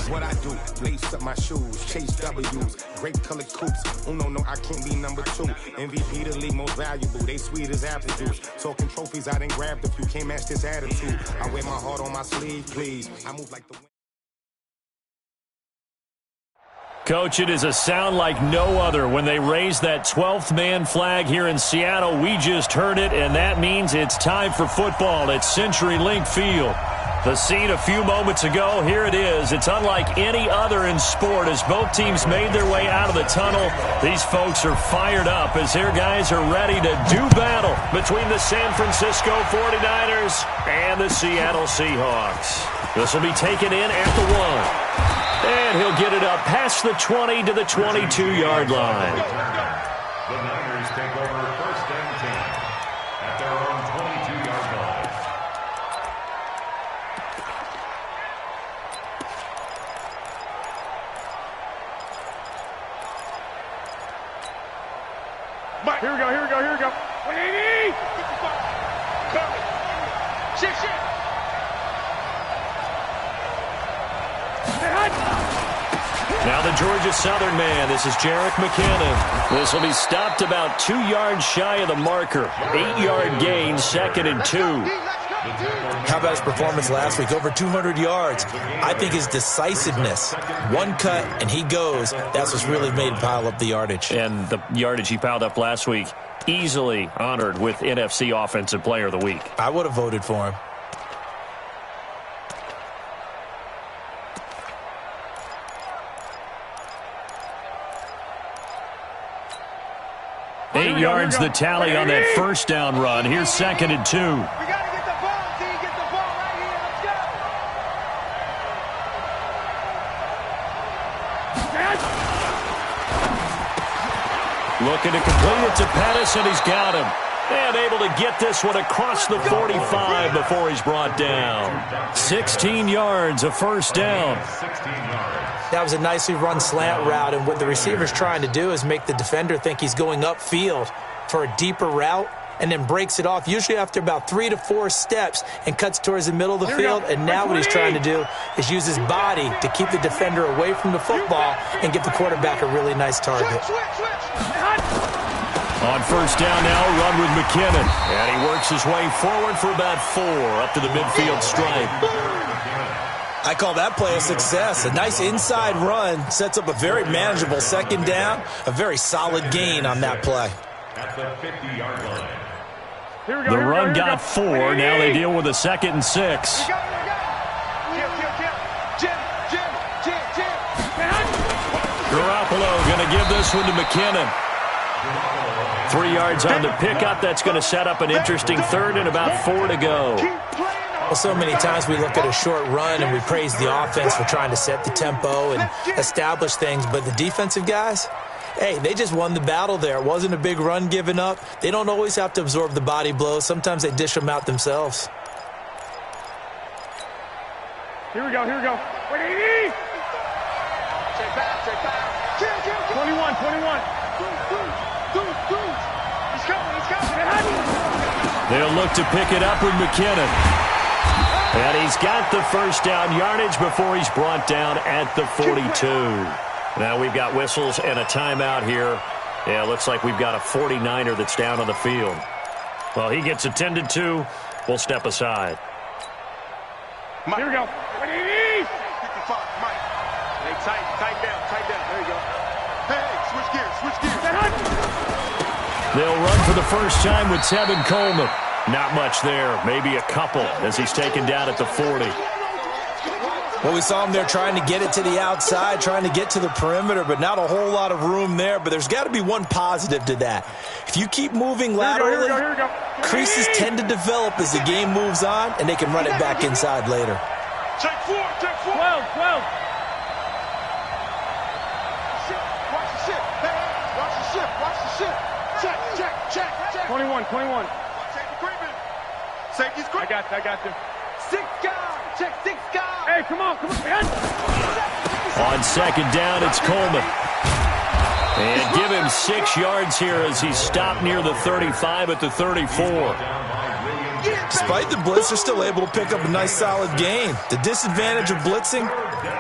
what I do. Lace up my shoes, chase W's, grape colored coops. No, I can't be number 2. MVP the league most valuable. They sweet as apple juice. Talking trophies, I done grabbed a few. Can't match this attitude. I wear my heart on my sleeve, please. I move like the wind. Coach, it is a sound like no other when they raise that 12th man flag here in Seattle. We just heard it, and that means it's time for football at CenturyLink Field. The scene a few moments ago, here it is. It's unlike any other in sport as both teams made their way out of the tunnel. These folks are fired up as their guys are ready to do battle between the San Francisco 49ers and the Seattle Seahawks. This will be taken in at the 1. And he'll get it up past the 20 to the 22-yard line. The Niners take over 1st and 10 at their own 22-yard line. But here we go. 180! Shit! Now the Georgia Southern man. This is Jerick McKinnon. This will be stopped about 2 yards shy of the marker. 8-yard gain, 2nd and 2. How about his performance last week? Over 200 yards. I think his decisiveness, one cut and he goes, that's what's really made him pile up the yardage. And the yardage he piled up last week, easily honored with NFC Offensive Player of the Week. I would have voted for him. Eight yards the tally on that first down run. Here's 2nd and 2. We got to get the ball, D. Get the ball right here. Let's go. Looking to complete it to Pettis, and he's got him. And able to get this one across the 45 before he's brought down. 16 yards, a first down. 16 yards. That was a nicely run slant route, and what the receiver's trying to do is make the defender think he's going upfield for a deeper route and then breaks it off, usually after about 3 to 4 steps, and cuts towards the middle of the field. And now what he's trying to do is use his body to keep the defender away from the football and give the quarterback a really nice target. On first down now, a run with McKinnon. And he works his way forward for about 4 up to the midfield stripe. I call that play a success. A nice inside run sets up a very manageable 2nd down, a very solid gain on that play. At the 50-yard line. The run got 4. Now they deal with a 2nd and 6. Garoppolo going to give this one to McKinnon. 3 yards on the pickup. That's going to set up an interesting 3rd and about 4 to go. Well, so many times we look at a short run and we praise the offense for trying to set the tempo and establish things, but the defensive guys, hey, they just won the battle there. It wasn't a big run given up. They don't always have to absorb the body blows. Sometimes they dish them out themselves. Here we go. 180! Check back. 21. He's coming. They'll look to pick it up with McKinnon. And he's got the first down yardage before he's brought down at the 42. Now we've got whistles and a timeout here. Yeah, looks like we've got a 49er that's down on the field. Well, he gets attended to. We'll step aside. Here we go. 180! 55, Mike. Hey, tight down. There you go. Hey, switch gears. They'll run for the first time with Tevin Coleman. Not much there, maybe a couple as he's taken down at the 40. Well, we saw him there trying to get it to the outside, trying to get to the perimeter, but not a whole lot of room there. But there's got to be one positive to that. If you keep moving laterally, here we go. Creases tend to develop as the game moves on, and they can run it back inside later. Check 4. 12. Watch the ship. Check. 21. Safety's quick. I got you. 6 guys. Check 6 guys. Hey, come on. On second down, it's Coleman. And give him 6 yards here as he's stopped near the 35 at the 34. Despite the blitz, they're still able to pick up a nice solid gain. The disadvantage of blitzing,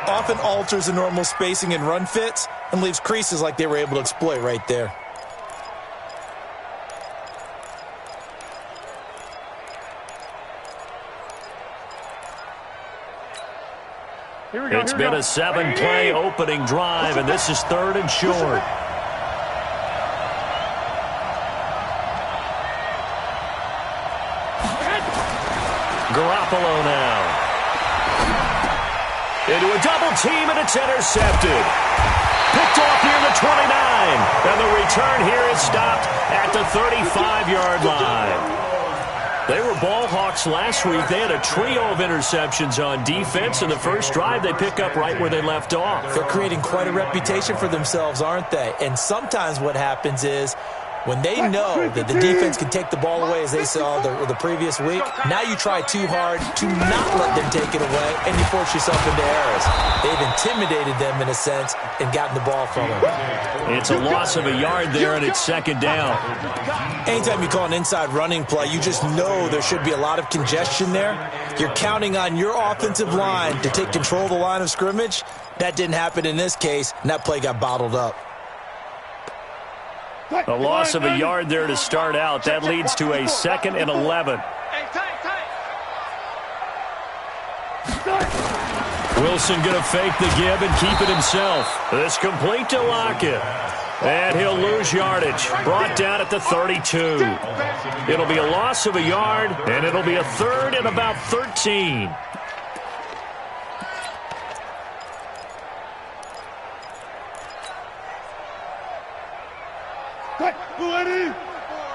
Often alters the normal spacing and run fits and leaves creases like they were able to exploit right there. It's been a 7-play opening drive, and this is 3rd and short. Garoppolo now. Into a double team, and it's intercepted. Picked off near the 29. And the return here is stopped at the 35-yard line. They were ball hawks last week. They had a trio of interceptions on defense. In the first drive, they pick up right where they left off. They're creating quite a reputation for themselves, aren't they? And sometimes what happens is when they know that the defense can take the ball away, as they saw the previous week, now you try too hard to not let them take it away, and you force yourself into errors. They've intimidated them in a sense and gotten the ball from them. It's a loss of a yard there, and it's 2nd down. Anytime you call an inside running play, you just know there should be a lot of congestion there. You're counting on your offensive line to take control of the line of scrimmage. That didn't happen in this case, and that play got bottled up. A loss of a yard there to start out. That leads to a 2nd and 11. Wilson going to fake the give and keep it himself. This complete to Lockett. And he'll lose yardage. Brought down at the 32. It'll be a loss of a yard, and it'll be a 3rd and about 13.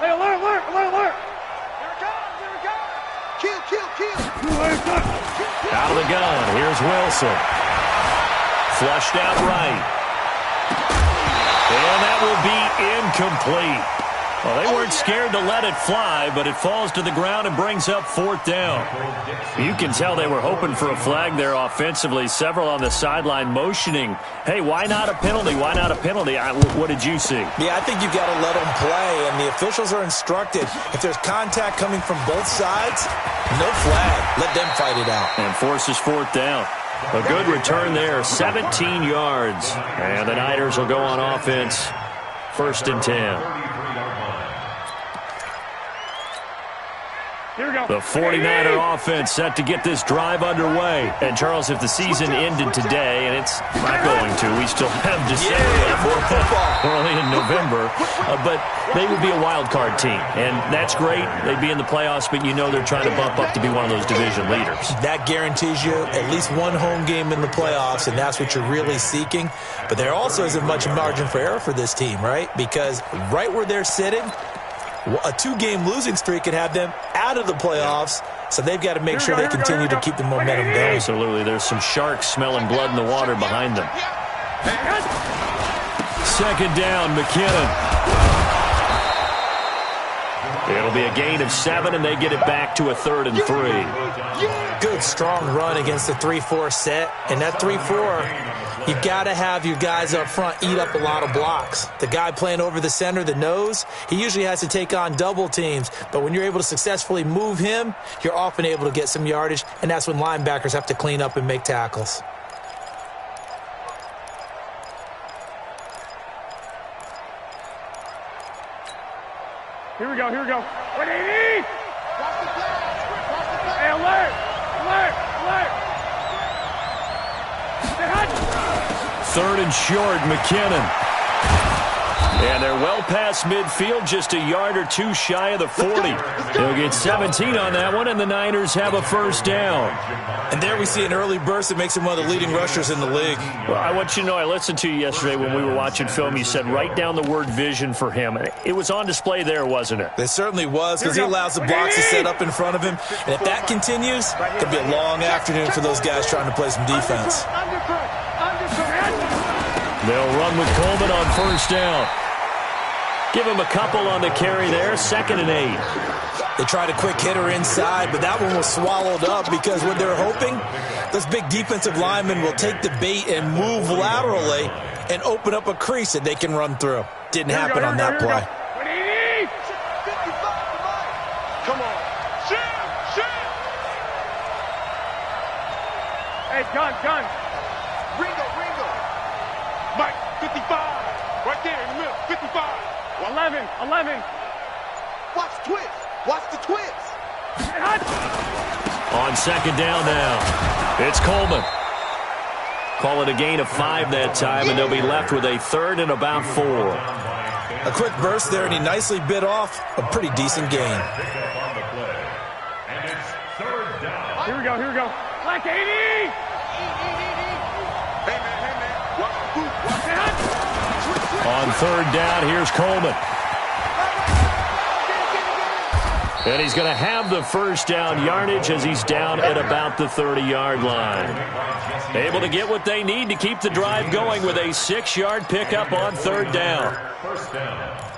Hey, alert, alert, alert, alert. Here it comes, here it comes. Kill, kill, kill. Out of the gun, here's Wilson. Flushed out right. And that will be incomplete. Well, they weren't scared to let it fly, but it falls to the ground and brings up 4th down. You can tell they were hoping for a flag there offensively. Several on the sideline motioning, hey, why not a penalty? Why not a penalty? What did you see? Yeah, I think you've got to let them play, and the officials are instructed. If there's contact coming from both sides, no flag. Let them fight it out. And forces 4th down. A good return there, 17 yards. And the Niners will go on offense, 1st and 10. Here we go. The 49er offense set to get this drive underway. And, Charles, if the season ended today, and it's not going to, we still have December early in November, but they would be a wild card team. And that's great. They'd be in the playoffs, but you know they're trying to bump up to be one of those division leaders. That guarantees you at least one home game in the playoffs, and that's what you're really seeking. But there also isn't much margin for error for this team, right? Because right where they're sitting, a 2-game losing streak could have them out of the playoffs, so they've got to make sure they continue to keep the momentum going. Absolutely. There's some sharks smelling blood in the water behind them. 2nd down, McKinnon. It'll be a gain of 7, and they get it back to a 3rd and 3. Good, strong run against the 3-4 set, and that 3-4, you've got to have your guys up front eat up a lot of blocks. The guy playing over the center, the nose, he usually has to take on double teams, but when you're able to successfully move him, you're often able to get some yardage, and that's when linebackers have to clean up and make tackles. Here we go, here we go. 180! Hey, alert! Alert! Alert! 3rd and short, McKinnon. And they're well past midfield, just a yard or 2 shy of the 40. They'll get 17 on that one, and the Niners have a 1st down. And there we see an early burst that makes him one of the leading rushers in the league. Well, I want you to know, I listened to you yesterday when we were watching film. You said write down the word vision for him. It was on display there, wasn't it? It certainly was, because he allows the blocks to set up in front of him. And if that continues, it could be a long afternoon for those guys trying to play some defense. They'll run with Coleman on 1st down. Give him a couple on the carry there, 2nd and 8. They tried a quick hitter inside, but that one was swallowed up because what they're hoping, those big defensive linemen will take the bait and move laterally and open up a crease that they can run through. Didn't happen on that play. Come on. Shoot! Shoot! Hey, gun! Mike, 55. Right there in the middle, 55. 11. Watch the twist. Watch the twist. On second down now, it's Coleman. Call it a gain of 5 that time, and they'll be left with a third and about 4. A quick burst there, and he nicely bit off a pretty decent gain. Here we go. Black 80! Hey, man. Watch the boot. Watch it. On third down, here's Coleman. And he's going to have the first down yardage as he's down at about the 30-yard line. Able to get what they need to keep the drive going with a 6-yard pickup on third down. First down.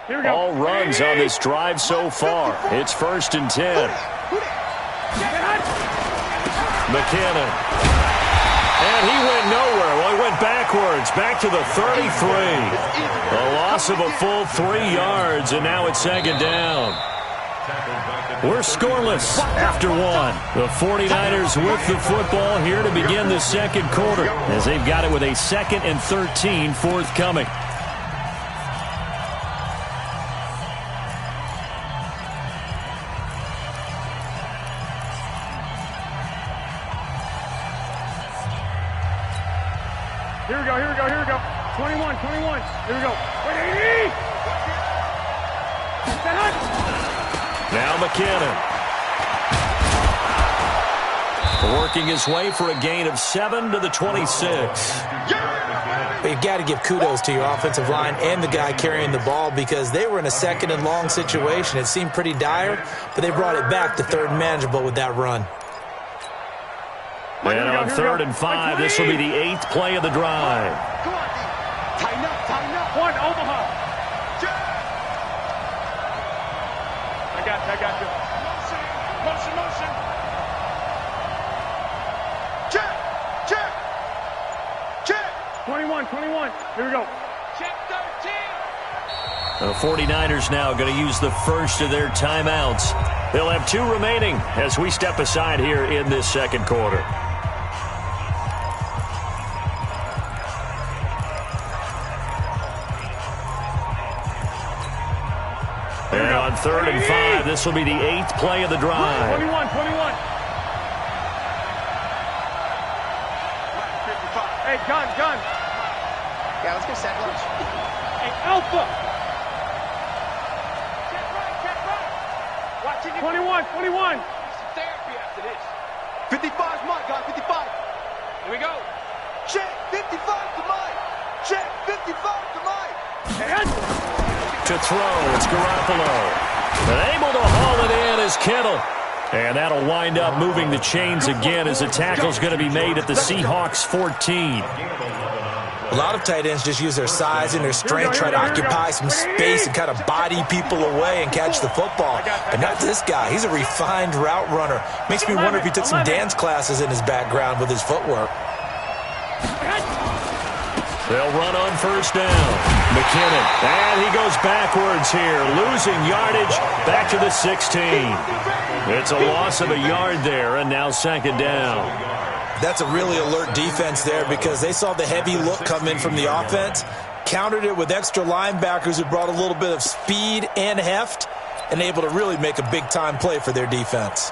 Here we go. All runs on this drive so far. It's 1st and 10. McKinnon. And he went nowhere. Well, he went backwards, back to the 33. A loss of a full 3 yards, and now it's second down. We're scoreless after 1. The 49ers with the football here to begin the second quarter, as they've got it with a 2nd and 13 forthcoming. Here we go. 21. Here we go. 80! Now McKinnon. Working his way for a gain of 7 to the 26. But you've got to give kudos to your offensive line and the guy carrying the ball, because they were in a 2nd and long situation. It seemed pretty dire, but they brought it back to 3rd and manageable with that run. And on 3rd and 5, this will be the 8th play of the drive. Go on, D. Tighten up. One, Omaha. I got you. Motion. Check. 21. Here we go. Check 13. The 49ers now going to use the first of their timeouts. They'll have 2 remaining as we step aside here in this second quarter. And on 3rd and 5, this will be the 8th play of the drive. 21. Hey, gun. Yeah, let's go set lunch. Hey, Alpha. Check right. Watching you. 21. Some therapy after this. 55's Mike, guys. 55. Here we go. Check. 55 to Mike. Check. 55 to Mike. To throw, it's Garoppolo. And able to haul it in is Kittle. And that'll wind up moving the chains again as the tackle's going to be made at the Seahawks 14. A lot of tight ends just use their size and their strength, try to occupy some space and kind of body people away and catch the football. But not this guy. He's a refined route runner. Makes me wonder if he took some dance classes in his background with his footwork. They'll run on first down. McKinnon. And he goes backwards here, losing yardage back to the 16. It's a loss of a yard there, and now second down. That's a really alert defense there, because they saw the heavy look come in from the offense, countered it with extra linebackers who brought a little bit of speed and heft, and able to really make a big-time play for their defense.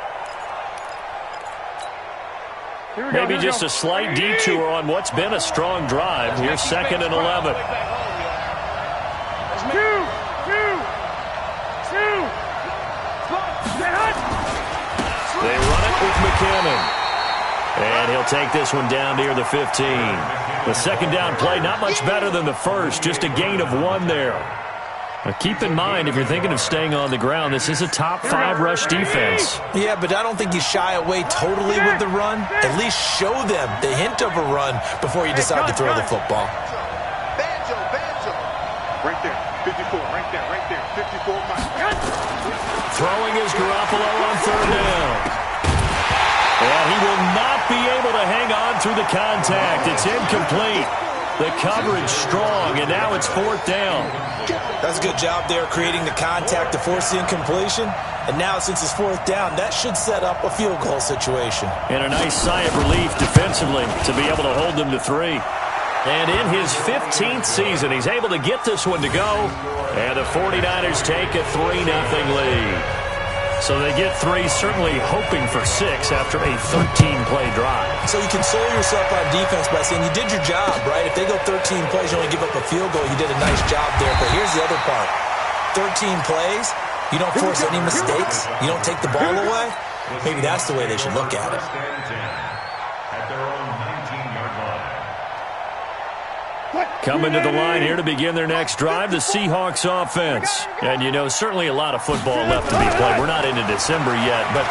Maybe just a slight detour on what's been a strong drive. Here's 2nd and 11. They run it with McKinnon. And he'll take this one down near the 15. The second down play, not much better than the first, just a gain of 1 there. Now keep in mind, if you're thinking of staying on the ground, this is a top 5 rush defense. Yeah, but I don't think you shy away totally with the run. At least show them the hint of a run before you decide to throw the football. Banjo. Right there. 54. Right there. 54. Throwing is Garoppolo on third down. And he will not be able to hang on through the contact. It's incomplete. The coverage strong, and now it's 4th down. That's a good job there creating the contact to force the incompletion. And now since it's 4th down, that should set up a field goal situation. And a nice sigh of relief defensively to be able to hold them to 3. And in his 15th season, he's able to get this one to go. And the 49ers take a 3-0 lead. So they get 3, certainly hoping for 6 after a 13-play drive. So you console yourself on defense by saying you did your job, right? If they go 13 plays, you only give up a field goal, you did a nice job there. But here's the other part. 13 plays, you don't force any mistakes, you don't take the ball away. Maybe that's the way they should look at it. At their own 19-yard line. Coming to the line here to begin their next drive, the Seahawks offense. And, you know, certainly a lot of football left to be played. We're not into December yet, but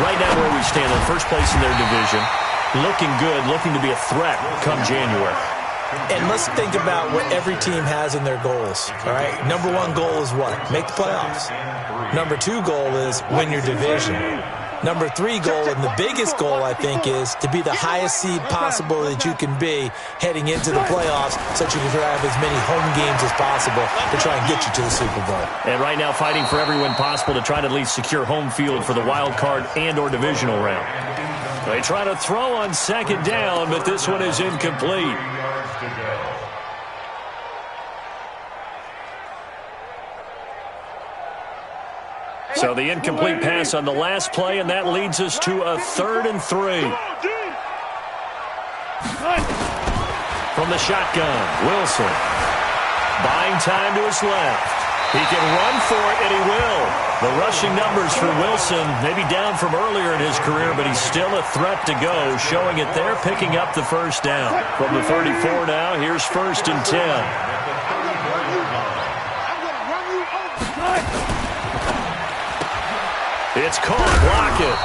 right now where we stand, in first place in their division, looking good, looking to be a threat come January. And let's think about what every team has in their goals, all right? Number 1 goal is what? Make the playoffs. Number 2 goal is win your division. Number 3 goal, and the biggest goal, I think, is to be the highest seed possible that you can be heading into the playoffs so that you can have as many home games as possible to try and get you to the Super Bowl. And right now fighting for every win possible to try to at least secure home field for the wild card and or divisional round. They try to throw on 2nd down, but this one is incomplete. So the incomplete pass on the last play, and that leads us to a 3rd and 3. From the shotgun, Wilson. Buying time to his left. He can run for it, and he will. The rushing numbers for Wilson, maybe down from earlier in his career, but he's still a threat to go, showing it there, picking up the 1st down. From the 34 now, here's 1st and 10. It's caught. Block it.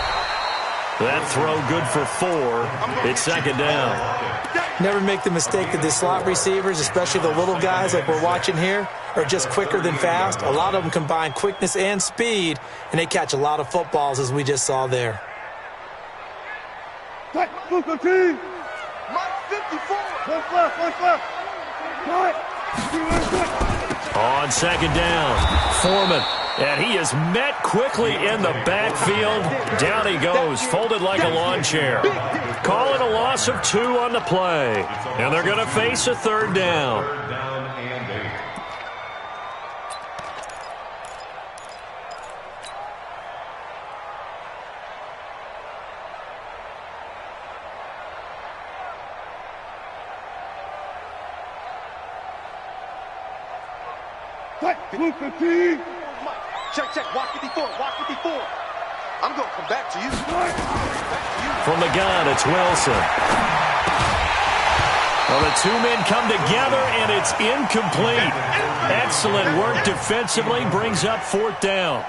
That throw good for 4. It's 2nd down. Never make the mistake that the slot receivers, especially the little guys like we're watching here, are just quicker than fast. A lot of them combine quickness and speed, and they catch a lot of footballs, as we just saw there. Mike 54. On 2nd down, Foreman. And he is met quickly in the backfield. Down he goes, folded like a lawn chair. Calling a loss of 2 on the play. And they're going to face a 3rd down. 3rd down and 8. Check, walk 54, walk 54. I'm going to come back to you. From the gun, it's Wilson. Well, the 2 men come together, and it's incomplete. Excellent work defensively, brings up 4th down.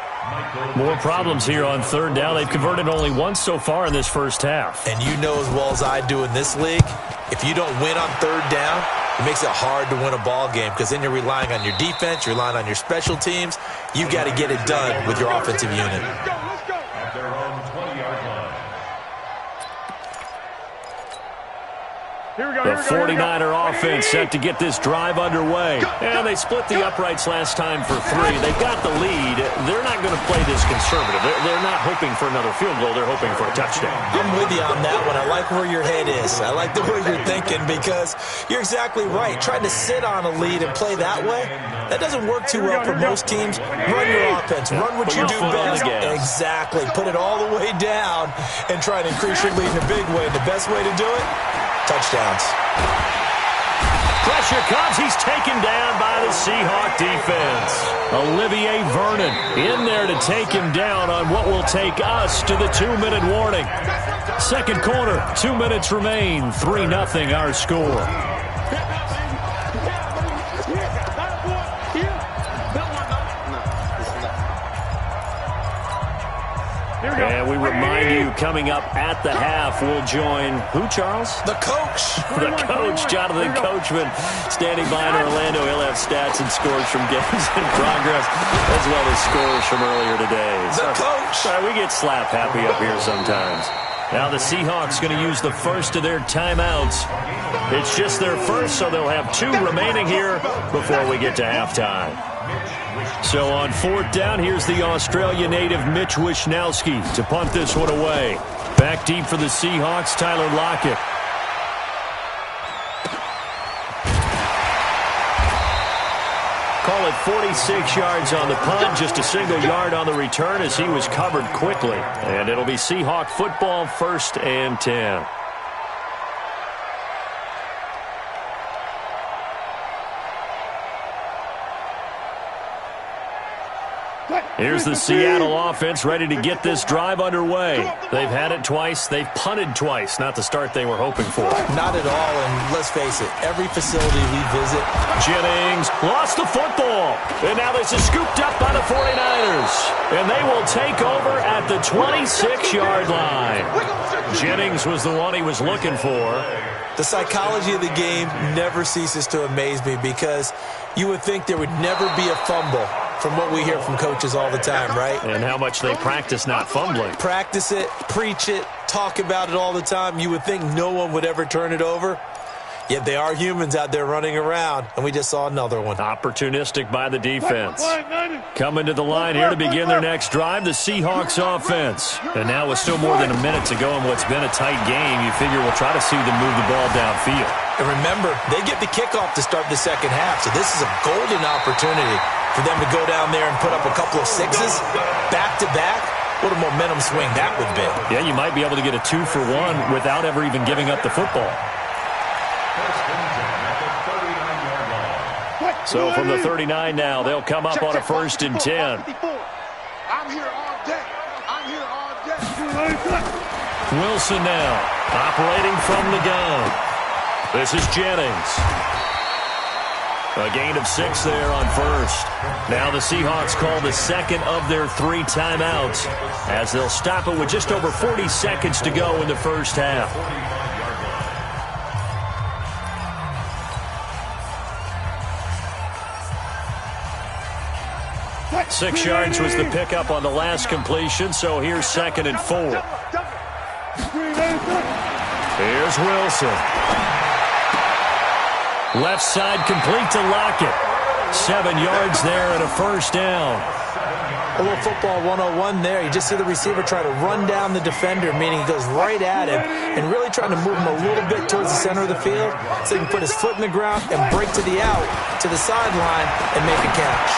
More problems here on 3rd down. They've converted only once so far in this first half. And you know as well as I do in this league, if you don't win on 3rd down, it makes it hard to win a ball game because then you're relying on your defense, you're relying on your special teams. You've got to get it done with your offensive unit. At their own 20-yard line. The 49er offense set to get this drive underway. And they split the uprights last time for 3. They've got the lead. They're not going to play this conservative. They're not hoping for another field goal. They're hoping for a touchdown. I'm with you on that one. I like where your head is. I like the way you're thinking because you're exactly right. Trying to sit on a lead and play that way, that doesn't work too well for most teams. Run your offense. Run what you do best. Exactly. Put it all the way down and try to increase your lead in a big way. The best way to do it? Touchdowns. Pressure comes. He's taken down by the Seahawk defense. Olivier Vernon in there to take him down on what will take us to the 2-minute warning. 2nd quarter, 2 minutes remain. 3-0 our score. And we remind you, coming up at the half, we'll join who, Charles? The coach. The coach, Jonathan Coachman, standing by in Orlando. He'll have stats and scores from games in progress, as well as scores from earlier today. The coach. We get slap happy up here sometimes. Now the Seahawks going to use the first of their timeouts. It's just their first, so they'll have 2 remaining here before we get to halftime. So on 4th down, here's the Australia native Mitch Wishnowsky to punt this one away. Back deep for the Seahawks, Tyler Lockett. Call it 46 yards on the punt, just a single yard on the return as he was covered quickly. And it'll be Seahawk football, 1st and 10. Here's the Seattle offense ready to get this drive underway. They've had it twice. They've punted twice. Not the start they were hoping for. Not at all, and let's face it, every facility we visit. Jennings lost the football. And now this is scooped up by the 49ers. And they will take over at the 26-yard line. Jennings was the one he was looking for. The psychology of the game never ceases to amaze me because you would think there would never be a fumble from what we hear from coaches all the time, right? And how much they practice not fumbling. Practice it, preach it, talk about it all the time. You would think no one would ever turn it over. Yet they are humans out there running around, and we just saw another one. Opportunistic by the defense. Coming to the line here to begin their next drive, the Seahawks offense. And now with still more than a minute to go in what's been a tight game, you figure we'll try to see them move the ball downfield. And remember, they get the kickoff to start the second half, so this is a golden opportunity for them to go down there and put up a couple of sixes back-to-back. What a momentum swing that would be. Yeah, you might be able to get a 2-for-1 without ever even giving up the football. So from the 39 now, they'll come up on a 1st and 10. I'm here all day. I'm here all day. Wilson now, operating from the gun. This is Jennings. A gain of 6 there on 1st. Now the Seahawks call the second of their 3 timeouts as they'll stop it with just over 40 seconds to go in the first half. 6 yards was the pickup on the last completion, so here's 2nd and 4. Here's Wilson. Left side complete to Lockett. 7 yards there and a 1st down. A little football 101 there. You just see the receiver try to run down the defender, meaning he goes right at him and really trying to move him a little bit towards the center of the field so he can put his foot in the ground and break to the out, to the sideline, and make a catch.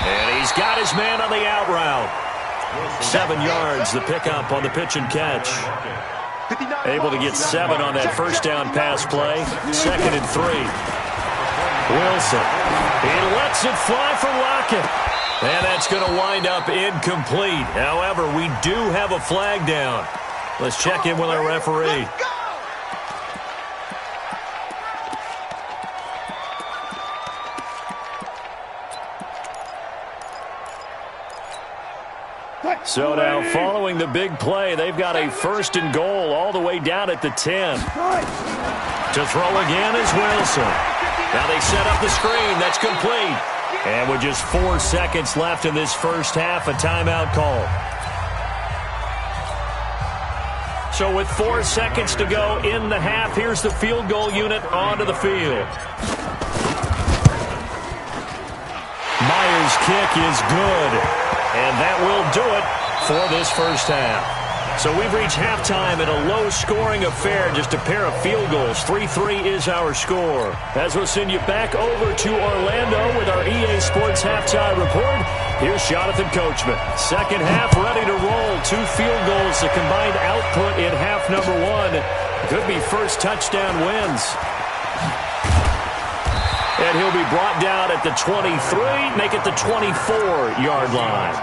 And he's got his man on the out route. 7 yards, the pickup on the pitch and catch. Able to get 7 on that 1st down pass play. 2nd and 3. Wilson. He lets it fly for Lockett. And that's going to wind up incomplete. However, we do have a flag down. Let's check in with our referee. So now following the big play, they've got a 1st and goal all the way down at the 10. To throw again is Wilson. Now they set up the screen. That's complete. And with just 4 seconds left in this first half, a timeout call. So with 4 seconds to go in the half, here's the field goal unit onto the field. Myers' kick is good. And that will do it for this first half. So we've reached halftime in a low-scoring affair, just a pair of field goals. 3-3 is our score. As we'll send you back over to Orlando with our EA Sports Halftime Report, here's Jonathan Coachman. Second half ready to roll. 2 field goals, the combined output in half number 1. Could be first touchdown wins. And he'll be brought down at the 23, make it the 24-yard line.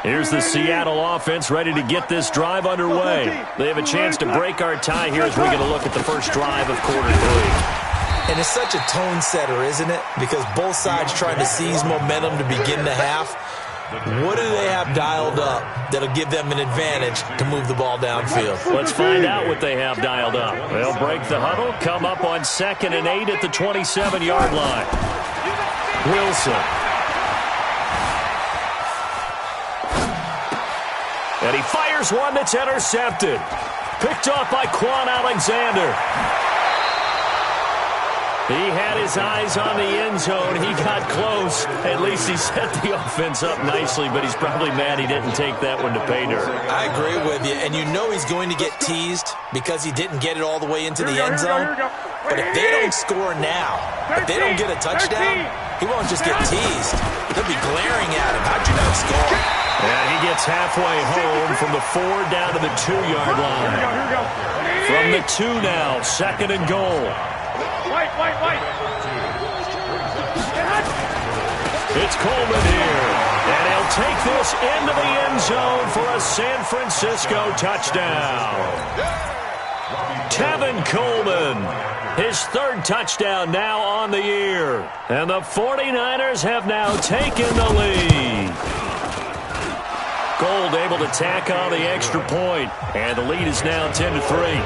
Here's the Seattle offense ready to get this drive underway. They have a chance to break our tie here as we get a look at the first drive of quarter 3. And it's such a tone setter, isn't it? Because both sides trying to seize momentum to begin the half. What do they have dialed up that'll give them an advantage to move the ball downfield? Let's find out what they have dialed up. They'll break the huddle, come up on 2nd and 8 at the 27-yard line. Wilson. And he fires one that's intercepted. Picked off by Quan Alexander. He had his eyes on the end zone. He got close. At least he set the offense up nicely, but he's probably mad he didn't take that one to pay dirt. I agree with you, and you know he's going to get teased because he didn't get it all the way into the end zone. But if they don't score now, if they don't get a touchdown, he won't just get teased. They'll be glaring at him. How'd you not score? And he gets halfway home from the 4 down to the 2-yard line. From the 2 now, 2nd and goal. It's Coleman here, and he'll take this into the end zone for a San Francisco touchdown. Tevin Coleman, his 3rd touchdown now on the year, and the 49ers have now taken the lead. Gold able to tack on the extra point, and the lead is now 10-3.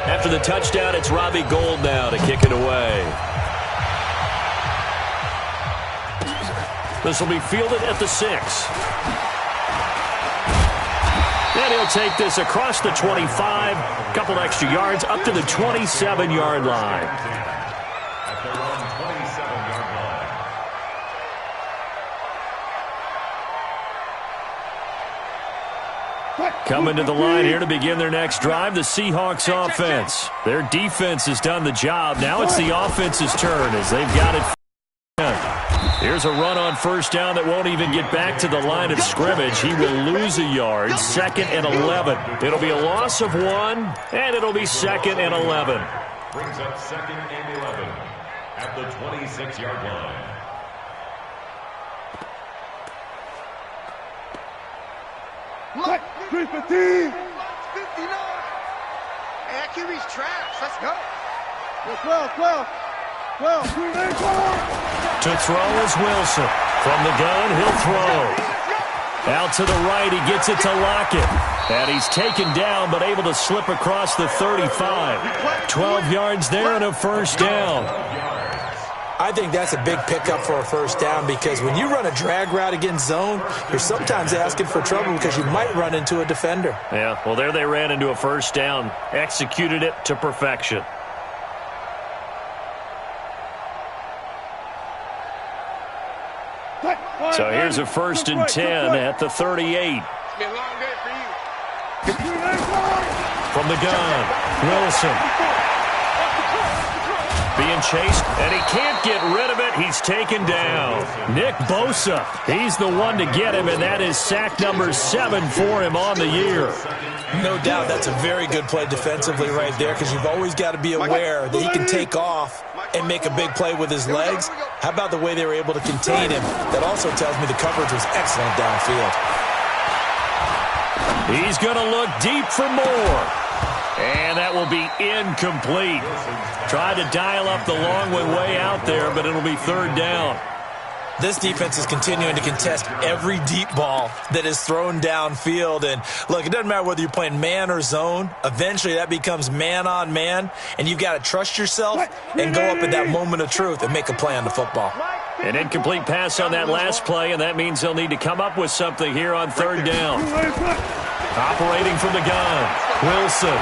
After the touchdown, it's Robbie Gould now to kick it away. This will be fielded at the 6. And he'll take this across the 25, a couple extra yards, up to the 27-yard line. At their own 27-yard line. Coming to the line here to begin their next drive, the Seahawks offense. Their defense has done the job. Now it's the offense's turn as they've got it. Here's a run on 1st down that won't even get back to the line of scrimmage. He will lose a yard. 2nd and 11. It'll be a loss of 1, and it'll be 2nd and 11. Brings up 2nd and 11 at the 26-yard line. Look, 315. 59. Hey, that QB's trash. Let's go. 12. To throw is Wilson. From the gun, he'll throw. Out to the right, he gets it to Lockett. And he's taken down, but able to slip across the 35. 12 yards there and a 1st down. I think that's a big pickup for a 1st down because when you run a drag route against zone, you're sometimes asking for trouble because you might run into a defender. Yeah, well, there they ran into a 1st down. Executed it to perfection. So here's a 1st and 10 at the 38. It's been a long day for you. From the gun, Wilson. Being chased, and he can't get rid of it. He's taken down. Nick Bosa, he's the one to get him, and that is sack number 7 for him on the year. No doubt that's a very good play defensively right there because you've always got to be aware that he can take off and make a big play with his legs. How about the way they were able to contain him? That also tells me the coverage was excellent downfield. He's going to look deep for more. And that will be incomplete. Tried to dial up the long way out there, but it'll be 3rd down. This defense is continuing to contest every deep ball that is thrown downfield. And, look, it doesn't matter whether you're playing man or zone. Eventually that becomes man-on-man, and you've got to trust yourself and go up at that moment of truth and make a play on the football. An incomplete pass on that last play, and that means they'll need to come up with something here on 3rd down. Operating from the gun, Wilson.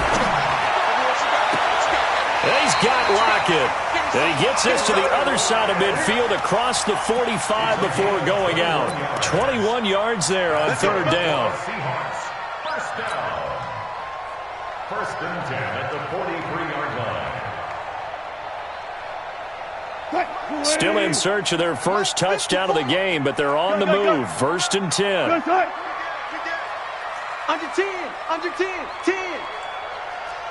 And he's got Lockett. And he gets this to the other side of midfield across the 45 before going out. 21 yards there on 3rd down. Seahawks, 1st down. 1st and 10 at the 43-yard line. Still in search of their 1st touchdown of the game, but they're on the move. 1st and 10. Under 10. 10.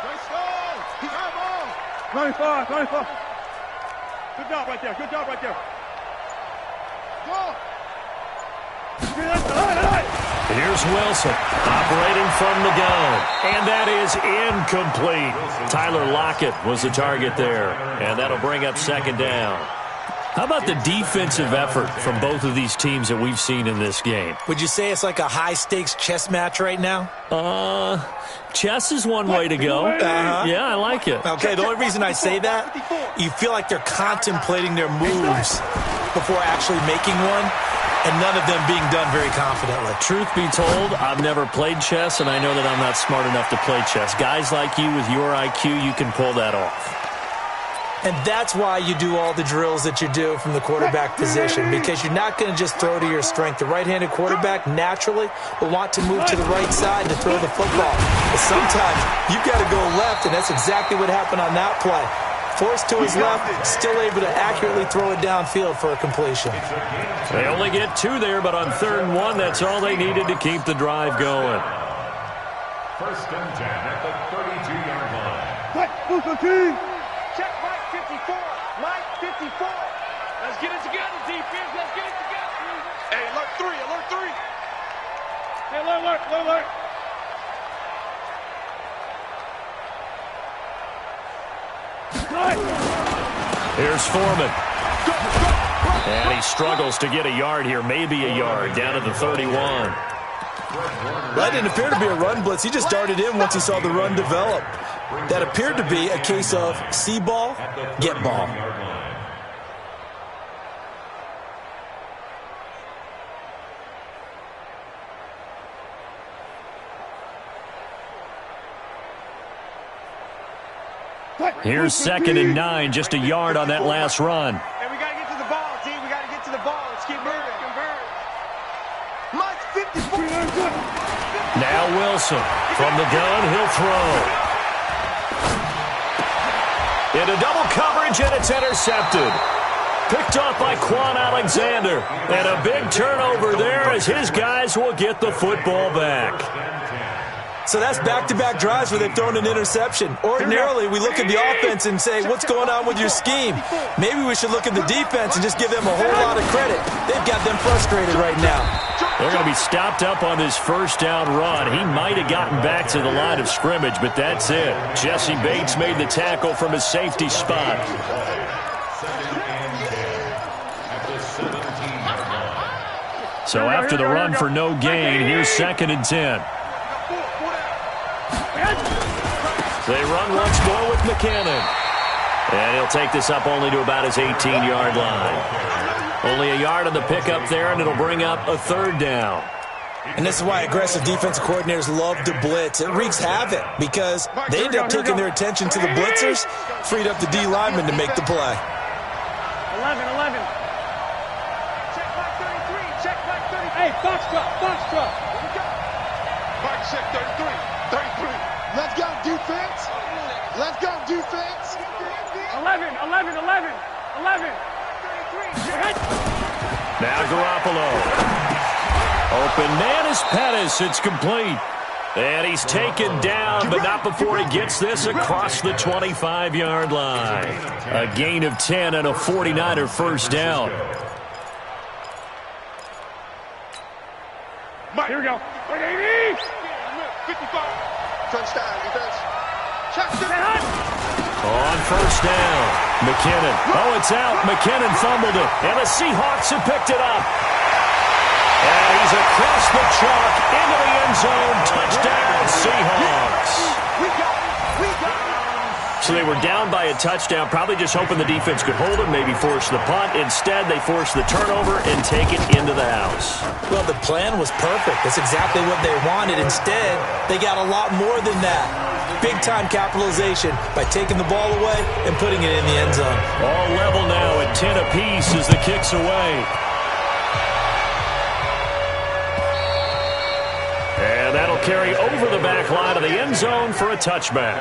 Nice ball. He's high ball. 95. Good job right there. Go. Here's Wilson operating from the gun. And that is incomplete. Tyler Lockett was the target there. And that'll bring up 2nd down. How about the defensive effort from both of these teams that we've seen in this game? Would you say it's like a high-stakes chess match right now? Chess is one way to go. Yeah, I like it. Okay, the only reason I say that, you feel like they're contemplating their moves before actually making one, and none of them being done very confidently. Truth be told, I've never played chess, and I know that I'm not smart enough to play chess. Guys like you with your IQ, you can pull that off. And that's why you do all the drills that you do from the quarterback position, because you're not going to just throw to your strength. The right-handed quarterback naturally will want to move to the right side to throw the football. But sometimes you've got to go left, and that's exactly what happened on that play. Forced to his left, still able to accurately throw it downfield for a completion. They only get 2 there, but on 3rd and 1, that's all they needed to keep the drive going. 1st and 10 at the 32-yard line. Check Mike 54. Mike 54. Let's get it together, defense. Let's get it together. Hey, alert 3. Alert 3. Hey, alert. Here's Foreman. And he struggles to get a yard here, maybe a yard, down to the 31. That didn't appear to be a run blitz. He just darted in once he saw the run develop. That appeared to be a case of see ball, get ball. Here's 2nd and 9, just a yard on that last run. And we got to get to the ball, team. We got to get to the ball. Let's keep moving. Mike 54. Now Wilson from the gun, he'll throw. Into double coverage, and it's intercepted. Picked off by Quan Alexander. And a big turnover there as his guys will get the football back. So that's back-to-back drives where they've thrown an interception. Ordinarily, we look at the offense and say, what's going on with your scheme? Maybe we should look at the defense and just give them a whole lot of credit. They've got them frustrated right now. They're going to be stopped up on this 1st down run. He might have gotten back to the line of scrimmage, but that's it. Jesse Bates made the tackle from his safety spot. So after the run for no gain, here's 2nd and 10. They run once more with McKinnon. And he'll take this up only to about his 18-yard line. Only a yard on the pickup there, and it'll bring up a 3rd down. And this is why aggressive defensive coordinators love to blitz. It wreaks havoc because they end up taking their attention to the blitzers, freed up the D lineman to make the play. 11. Check Mike 33. Check Mike 33. Hey, Foxtrot. Mike check 33. Let's go, defense. Let's go, defense. 11. Now Garoppolo. Open man is Pettis. It's complete. And he's taken down, but not before he gets this across the 25-yard line. A gain of 10 and a 49er 1st down. Here we go. 55. Touchdown, defense. On 1st down, McKinnon. Oh, it's out. McKinnon fumbled it, and the Seahawks have picked it up. And he's across the chalk into the end zone. Touchdown, Seahawks. We got it. So they were down by a touchdown, probably just hoping the defense could hold it, maybe force the punt. Instead, they forced the turnover and take it into the house. Well, the plan was perfect. That's exactly what they wanted. Instead, they got a lot more than that. Big-time capitalization by taking the ball away and putting it in the end zone. All level now at 10 apiece as the kick's away. And that'll carry over the back line of the end zone for a touchback.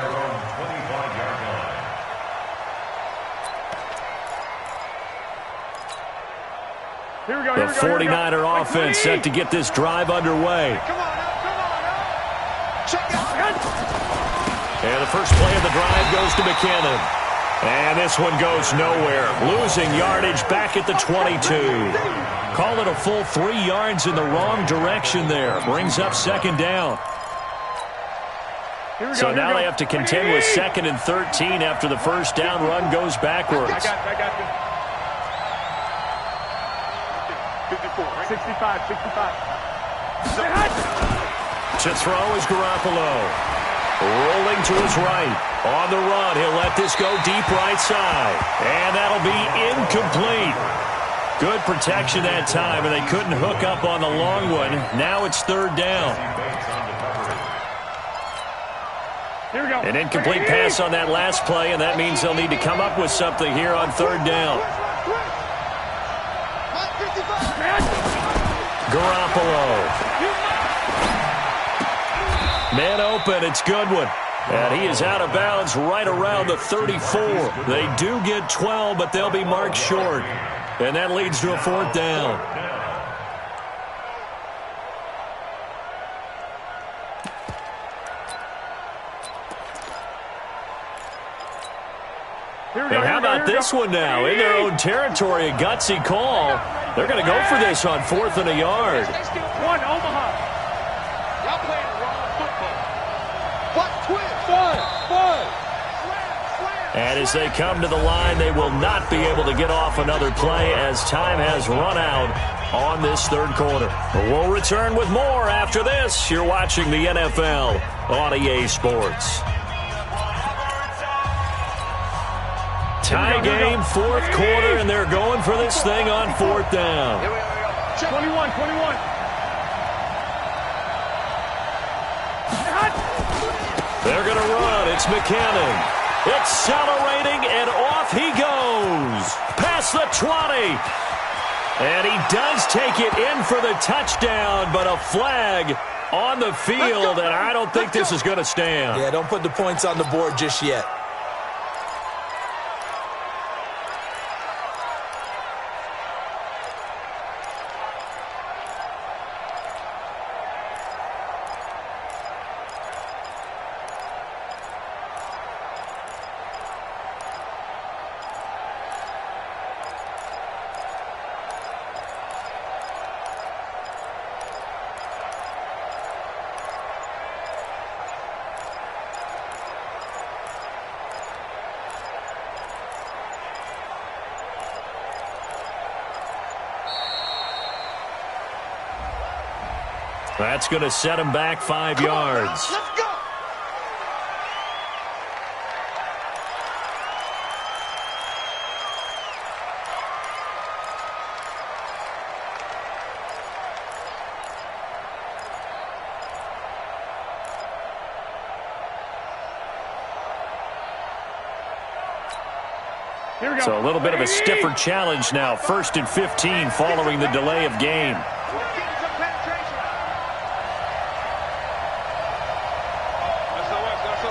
Here we go. The 49er offense set to get this drive underway. Come on now. Check it out. And the first play of the drive goes to McKinnon. And this one goes nowhere. Losing yardage back at the 22. Call it a full 3 yards in the wrong direction there. Brings up 2nd down. So now they have to contend with 2nd and 13 after the 1st down run goes backwards. I got you. 54, right? 65, 65. To throw is Garoppolo. Rolling to his right. On the run, he'll let this go deep right side. And that'll be incomplete. Good protection that time, and they couldn't hook up on the long one. Now it's third down. Here we go. An incomplete pass on that last play, and that means they'll need to come up with something here on third down. Garoppolo. Man open, it's Goodwin. And he is out of bounds right around the 34. They do get 12, but they'll be marked short. And that leads to a fourth down. And how about this one now? In their own territory, a gutsy call. They're going to go for this on 4th and a yard. One, Omaha. Y'all playing the wrong football. What? Twin. Fun. And as they come to the line, they will not be able to get off another play as time has run out on this third quarter. We'll return with more after this. You're watching the NFL on EA Sports. Tie game, fourth quarter, and they're going for this thing on fourth down. 21. They're going to run. It's McKinnon. Accelerating, and off he goes. Past the 20. And he does take it in for the touchdown, but a flag on the field, and I don't think this is going to stand. Yeah, don't put the points on the board just yet. That's going to set him back 5 yards. Let's go. So a little bit of a stiffer challenge now. 1st and 15 following the delay of game.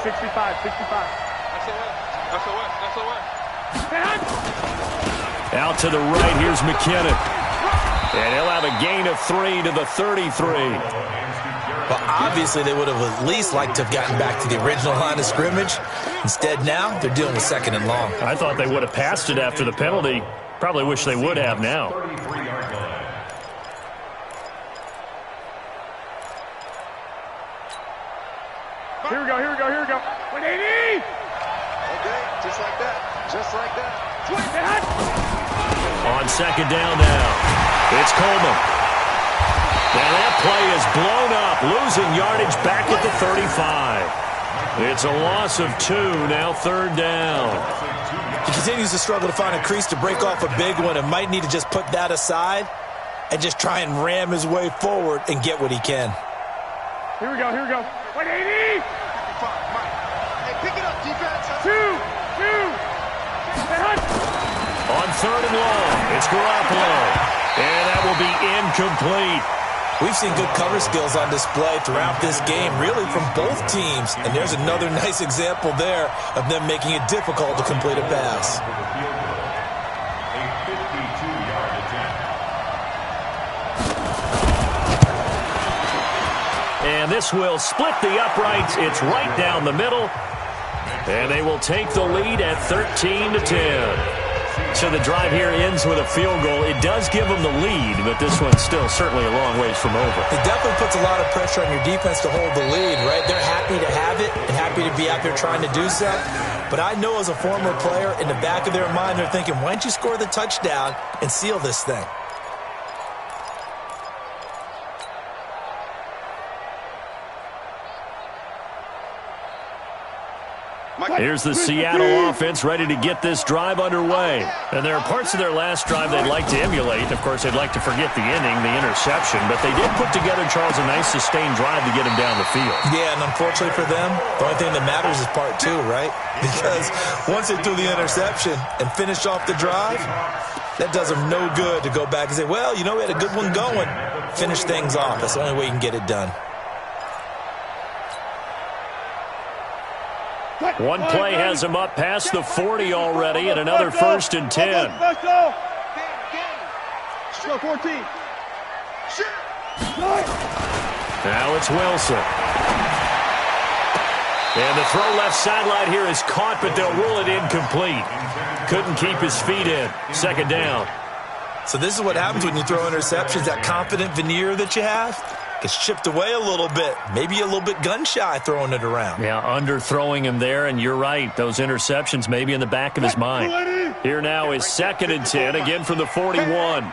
65. Out to the right, here's McKinnon. And he'll have a gain of 3 to the 33. Well, obviously they would have at least liked to have gotten back to the original line of scrimmage. Instead now, they're dealing with 2nd and long. I thought they would have passed it after the penalty. Probably wish they would have now. Here we go. 180! Okay, just like that. On 2nd down now, it's Coleman. Now that play is blown up, losing yardage back at the 35. It's a loss of 2, now 3rd down. He continues to struggle to find a crease to break off a big one and might need to just put that aside and just try and ram his way forward and get what he can. Here we go. 180! Hey, pick it up, defense. 2. On 3rd and long, it's Garoppolo. And that will be incomplete. We've seen good cover skills on display throughout this game, really from both teams. And there's another nice example there of them making it difficult to complete a pass. A 52-yard attempt. And this will split the uprights. It's right down the middle. And they will take the lead at 13-10. So the drive here ends with a field goal. It does give them the lead, but this one's still certainly a long ways from over. It definitely puts a lot of pressure on your defense to hold the lead, right? They're happy to have it and happy to be out there trying to do so. But I know as a former player, in the back of their mind, they're thinking, why don't you score the touchdown and seal this thing? Here's the Seattle offense ready to get this drive underway. And there are parts of their last drive they'd like to emulate. Of course, they'd like to forget the inning, the interception. But they did put together, Charles, a nice sustained drive to get him down the field. Yeah, and unfortunately for them, the only thing that matters is part two, right? Because once they threw the interception and finished off the drive, that does them no good to go back and say, well, you know, we had a good one going. Finish things off. That's the only way you can get it done. One play has him up past the 40 already, and another 1st and 10. Let's go. 14. Now it's Wilson. And the throw left sideline here is caught, but they'll rule it incomplete. Couldn't keep his feet in. 2nd down. So this is what happens when you throw interceptions. That confident veneer that you have gets chipped away a little bit. Maybe a little bit gun-shy throwing it around. Yeah, underthrowing him there, and you're right. Those interceptions may be in the back of his mind. Here now is 2nd and 10, again from the 41.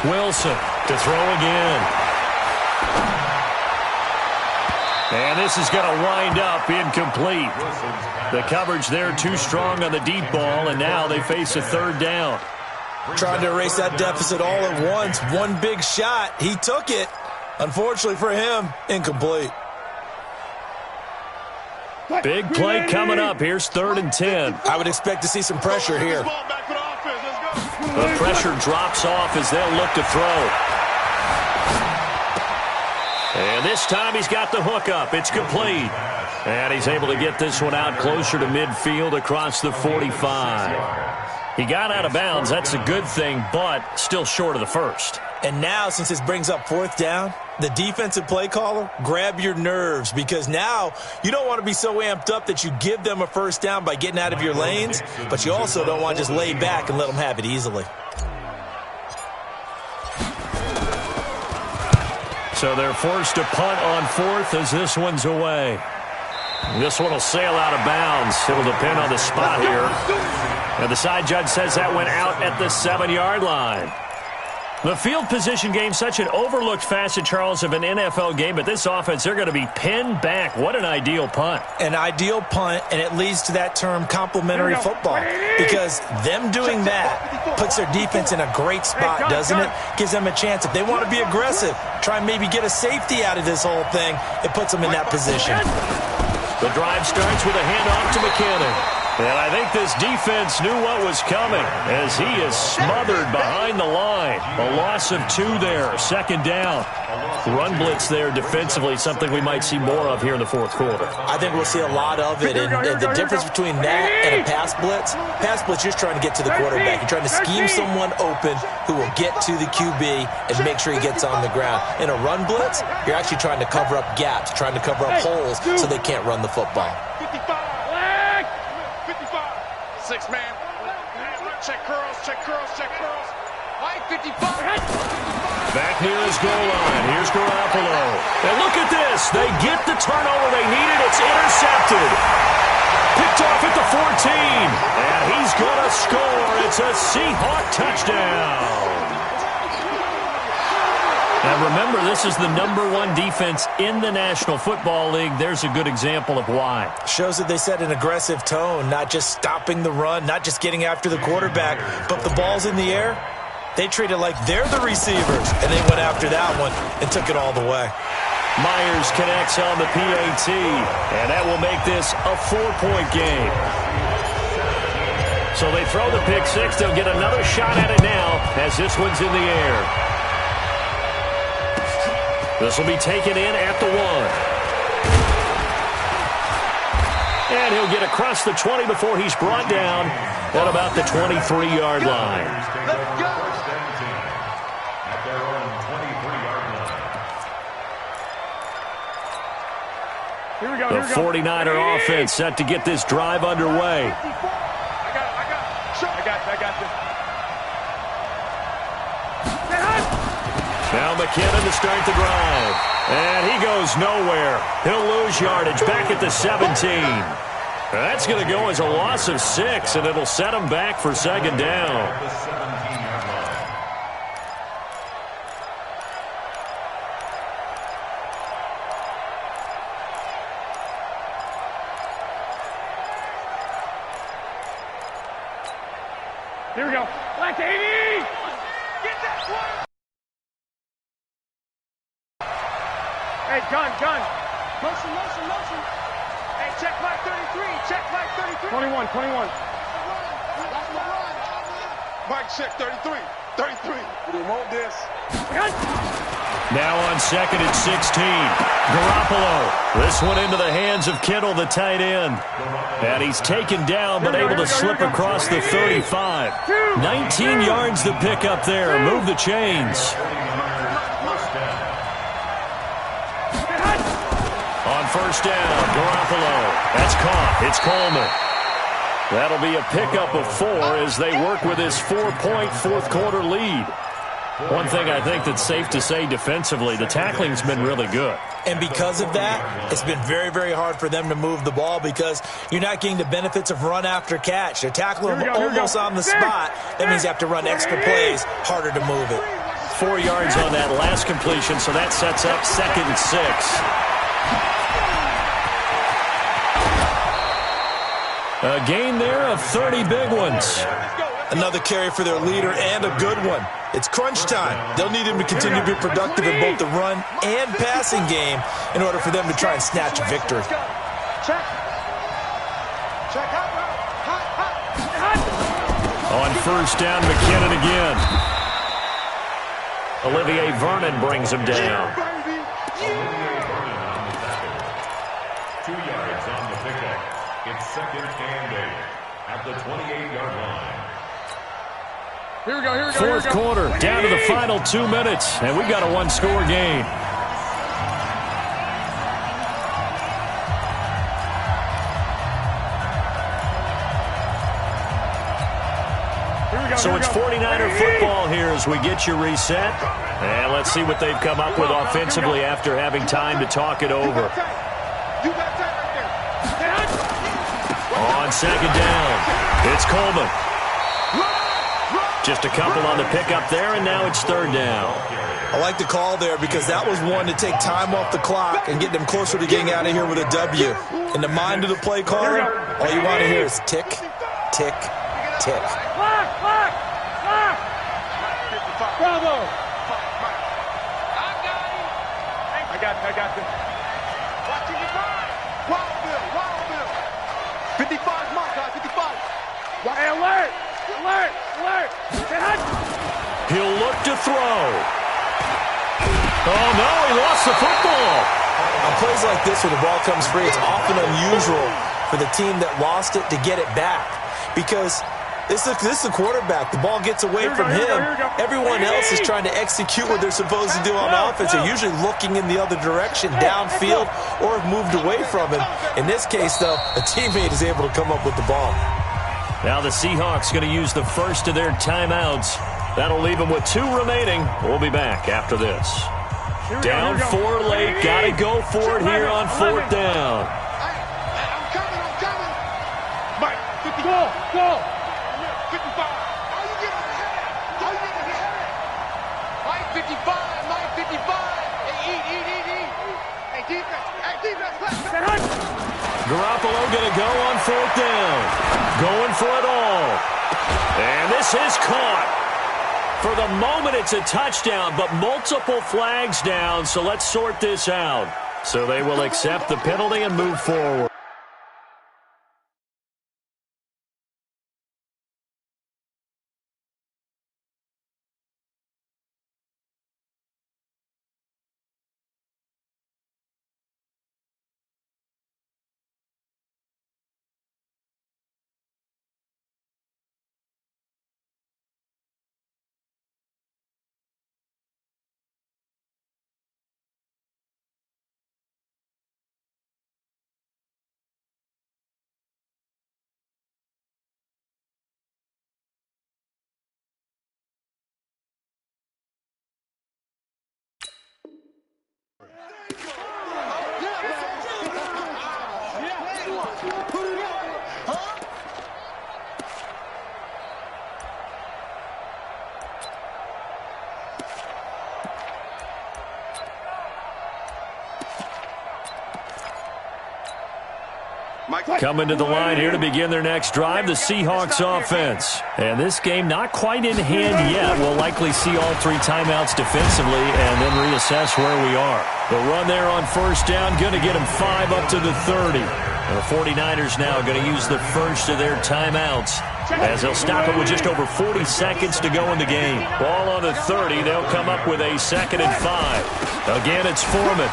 Wilson to throw again. And this is going to wind up incomplete. The coverage there too strong on the deep ball, and now they face a 3rd down. Trying to erase that deficit all at once. One big shot. He took it. Unfortunately for him, incomplete. Big play coming up. Here's 3rd and 10. I would expect to see some pressure here. The pressure drops off as they'll look to throw. And this time he's got the hook up. It's complete. And he's able to get this one out closer to midfield across the 45. He got out of bounds. That's a good thing, but still short of the 1st. And now, since this brings up 4th down, the defensive play caller, grab your nerves, because now you don't want to be so amped up that you give them a 1st down by getting out of your lanes, but you also don't want to just lay back and let them have it easily. So they're forced to punt on 4th as this one's away. This one will sail out of bounds. It'll depend on the spot here. And the side judge says that went out at the 7-yard line. The field position game, such an overlooked facet, Charles, of an NFL game, but this offense, they're going to be pinned back. What an ideal punt. An ideal punt, and it leads to that term complementary football, because them doing that puts their defense in a great spot, doesn't it? Gives them a chance. If they want to be aggressive, try and maybe get a safety out of this whole thing, it puts them in that position. The drive starts with a handoff to McKinnon. And I think this defense knew what was coming as he is smothered behind the line. A loss of 2 there, 2nd down. Run blitz there defensively, something we might see more of here in the 4th quarter. I think we'll see a lot of it, and the difference between that and a pass blitz, you're just trying to get to the quarterback. You're trying to scheme someone open who will get to the QB and make sure he gets on the ground. In a run blitz, you're actually trying to cover up gaps, trying to cover up holes so they can't run the football. 6-man. Check curls, check curls, check curls. White 55. Back near his goal line. Here's Garoppolo. And look at this. They get the turnover they needed. It's intercepted. Picked off at the 14. And he's going to score. It's a Seahawk touchdown. And remember, this is the #1 defense in the National Football League. There's a good example of why. Shows that they set an aggressive tone, not just stopping the run, not just getting after the quarterback, but the ball's in the air. They treat it like they're the receivers, and they went after that one and took it all the way. Myers connects on the PAT, and that will make this a 4-point game. So they throw the pick six. They'll get another shot at it now as this one's in the air. This will be taken in at the 1. And he'll get across the 20 before he's brought down at about the 23-yard line. Let's go. At their own 23-yard line. Here we go. The 49er offense set to get this drive underway. I got this. Now McKinnon to start the drive. And he goes nowhere. He'll lose yardage back at the 17. That's going to go as a loss of 6, and it'll set him back for 2nd down. The 17-yard line. Here we go. Black 80! Get that one! Hey, gun. Motion. Hey, check flag 33. Check flag 33. 21. Mike, check 33. 33. We want this. Now on second and 16. Garoppolo. This one into the hands of Kittle, the tight end. And he's taken down, but able to slip across the 35. 19 yards to pick up there. Move the chains. On first down, Garoppolo. That's caught. It's Coleman. That'll be a pickup of 4 as they work with his 4-point fourth-quarter lead. One thing I think that's safe to say defensively, the tackling's been really good. And because of that, it's been very, very hard for them to move the ball because you're not getting the benefits of run after catch. They're tackling them almost on the spot. That means you have to run extra plays, harder to move it. 4 yards on that last completion, so that sets up second and 6. A gain there of 30 big ones. Another carry for their leader and a good one. It's crunch time. They'll need him to continue to be productive in both the run and passing game in order for them to try and snatch a victory. On first down, McKinnon again. Olivier Vernon brings him down. 2 yards on the pickup. It's second and 8 at the 28-yard line. Here we go. Fourth quarter, down to the final 2 minutes, and we've got a one-score game. So it's 49er football here as we get you reset. And let's see what they've come up with offensively after having time to talk it over. On second down, it's Coleman. Just a couple on the pickup there, and now it's third down. I like the call there because that was one to take time off the clock and get them closer to getting out of here with a W. In the mind of the play caller, all you want to hear is tick, tick, tick. Bravo! I got this. Wild Bill. 55, my guy, 55. Hey, alert! He'll look to throw. Oh, no, he lost the football. On plays like this where the ball comes free, it's often unusual for the team that lost it to get it back because this is the quarterback. The ball gets away from him. Everyone else is trying to execute what they're supposed to do on offense. They're usually looking in the other direction, downfield, or have moved away from him. In this case, though, a teammate is able to come up with the ball. Now the Seahawks going to use the first of their timeouts. That'll leave them with 2 remaining. We'll be back after this. Down 4 late. Got to go for it here on fourth down. I'm coming. Mike, 50. Go. 55. How you getting ahead? Mike 55. Hey, eat. Hey, defense. Garoppolo going to go on fourth down. Going for it all. And this is caught. For the moment, it's a touchdown, but multiple flags down, so let's sort this out. So they will accept the penalty and move forward. Coming to the line here to begin their next drive, the Seahawks offense. And this game not quite in hand yet. We'll likely see all 3 timeouts defensively and then reassess where we are. The run there on first down, going to get them 5 up to the 30. The 49ers now going to use the first of their timeouts as they'll stop it with just over 40 seconds to go in the game. Ball on the 30. They'll come up with a 2nd and 5. Again, it's Foreman.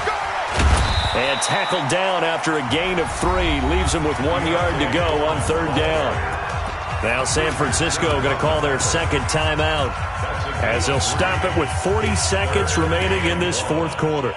And tackled down after a gain of 3. Leaves him with 1 yard to go on 3rd down. Now San Francisco going to call their 2nd timeout as they'll stop it with 40 seconds remaining in this 4th quarter.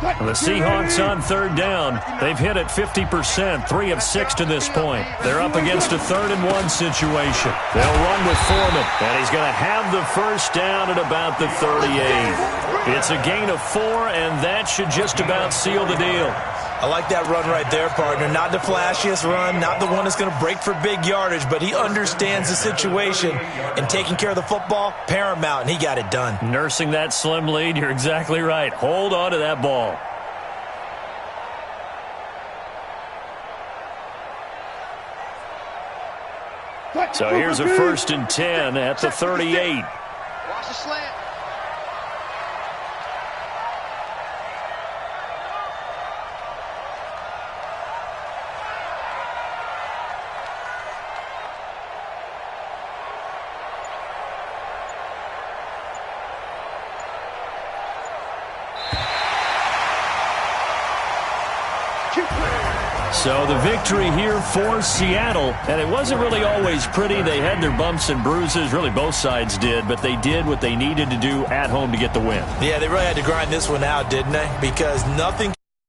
The Seahawks on 3rd down. They've hit it 50%, 3 of 6 to this point. They're up against a 3rd and 1 situation. They'll run with Foreman, and he's going to have the first down at about the 38. It's a gain of 4, and that should just about seal the deal. I like that run right there, partner. Not the flashiest run, not the one that's going to break for big yardage, but he understands the situation, and taking care of the football, paramount, and he got it done. Nursing that slim lead, you're exactly right. Hold on to that ball. So here's a 1st and 10 at the 38. Watch the slant. So the victory here for Seattle, and it wasn't really always pretty. They had their bumps and bruises, really both sides did, but they did what they needed to do at home to get the win. Yeah, they really had to grind this one out, didn't they? Because nothing